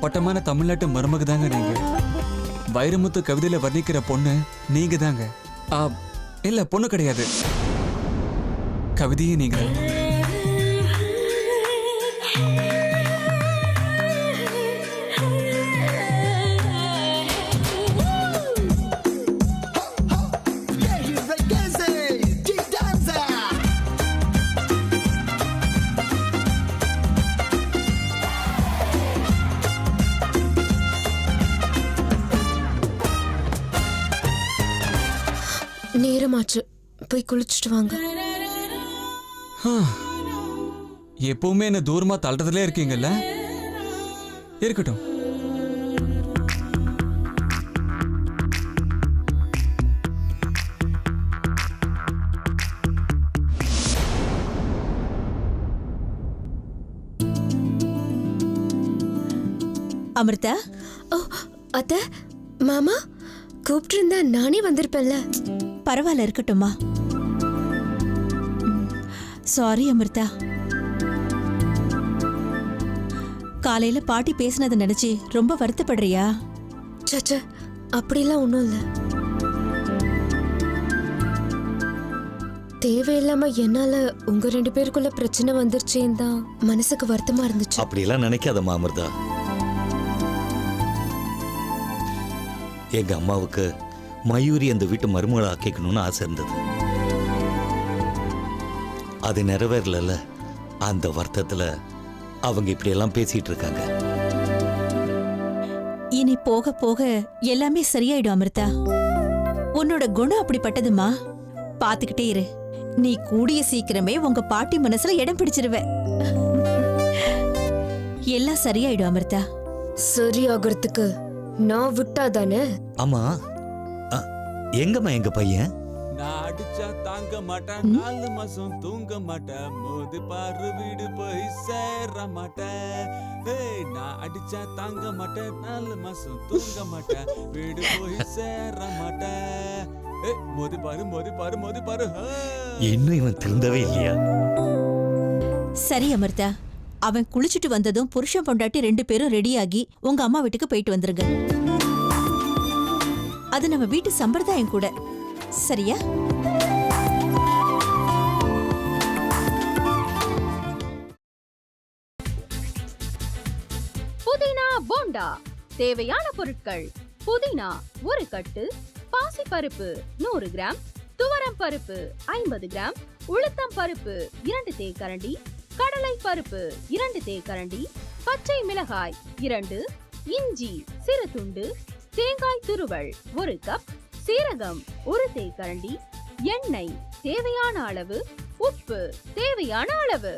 அப்பட்டமான தமிழ்நாட்டு மருமக தாங்க நீங்க. வைரமுத்து கவிதையில வர்ணிக்கிற பொண்ணு நீங்க தாங்க. இல்ல, பொண்ணு கிடையாது, கவிதையே நீங்க. நேரமாச்சு, போய் குளிச்சுட்டு வாங்க. எப்பவுமே என்ன தூரமா தள்ளுறதுல இருக்கீங்கல்ல, இருக்கட்டும். அமிர்தா. ஓ அத்தை, மாமா கூப்பிட்டு இருந்தா நானே வந்திருப்பேன்ல. பரவாயில்ல, இருக்கட்டும்மா. சாரி அமிர்தா, காலையில பாட்டி பேசினதை நினைச்சு ரொம்ப வருத்தப்படுறியா? சச்ச, அப்படிலாம் ஒண்ணும் இல்ல. தேவையில்லாம என்னால உங்க 2 பேருக்குள்ள பிரச்சனை வந்துருச்சேன்னு தான் மனசுக்கு வருத்தமா இருந்துச்சு. அப்படியெல்லாம் நினைக்காதம்மா அமிர்தா. எங்க அம்மாவுக்கு மயூரி அந்த வீட்டு மருமகளை ஆக்கிக்கணும்னு ஆசை இருந்தது. அது நிறைவேறல. அந்த வருத்தத்துல அவங்க இப்படியெல்லாம் பேசிட்டு இருக்காங்க. இனி போக போக எல்லாமே சரியாயிடும் அமிர்தா. உன்னோட குணம் அப்படிப்பட்டதுமா. பாத்துக்கிட்டே இரு, நீ கூடிய சீக்கிரமே உங்க பாட்டி மனசுல இடம் பிடிச்சிருவ. எல்லாம் சரியாயிடும் அமிர்தா. சரியாகிறதுக்கு நான் விட்டாதானே. ஆமா, எங்கம்மா எங்க பையன்? நான் அடிச்சா தாங்க மாட்டேன், 4 மாசம் தூங்க மாட்டேன், மோதி பாரு வீடு போய் சேர மாட்டேன். நான் அடிச்சா தாங்க மாட்டேன், 4 மாசம் தூங்க மாட்டேன், வீடு போய் சேர மாட்டேன். மோதி பாரு மோதி பாரு மோதி பாரு. இன்னும் இவன் திருந்தவே இல்லையா? சரி அமிர்தா, அவன் குளிச்சுட்டு வந்ததும் புருஷன் பொண்டாட்டி 2 பேரும் ரெடியாகி உங்க அம்மா வீட்டுக்கு போயிட்டு வந்துருங்க. அது நம்ம வீட்டு சம்பிரதாயம் கூட, சரியா? புதினா போண்டா. தேவையான பொருட்கள்: புதினா 1 கட்டு, பாசிப்பருப்பு 100 கிராம், துவரம் பருப்பு 50 கிராம், உளுத்தம் பருப்பு 2 தேக்கரண்டி, கடலை பருப்பு 2 தேக்கரண்டி, பச்சை மிளகாய் 2, இஞ்சி சிறு துண்டு, தேங்காய் துருவல் 1 கப், சீரகம் 1 தேக்கரண்டி, எண்ணெய் தேவையான அளவு, உப்பு தேவையான அளவு.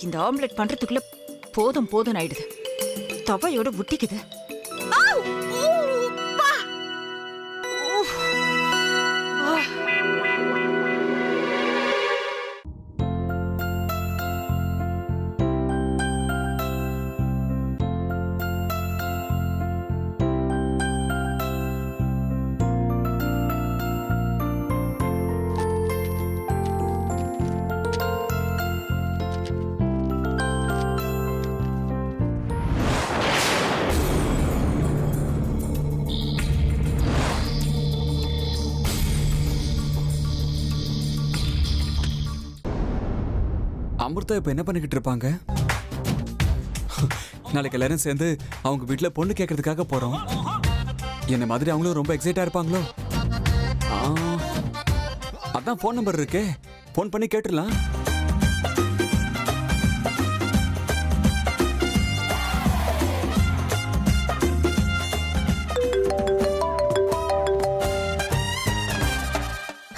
இந்த ஆம்லெட் பண்றதுக்குள்ள போதும் போதும் ஆயிடுது. தவையோட ஒட்டிக்குது. அமிர்தா இப்ப என்ன பண்ணிக்கிட்டு இருப்பாங்க? நாளைக்கு எல்லாரும் சேர்ந்து அவங்க வீட்டுல பொண்ணு கேட்கறதுக்காக போறோம். என்ன மாதிரி அவங்களும் ரொம்ப எக்ஸைட்டா இருப்பாங்களோ? அதான் போன் நம்பர் இருக்கே, போன் பண்ணி கேட்டுடலாம்.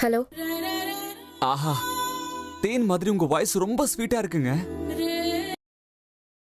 ஹலோ. ஆஹா, தேன் மாதிரி உங்க வாய்ஸ் ரொம்ப ஸ்வீட்டா இருக்குங்க.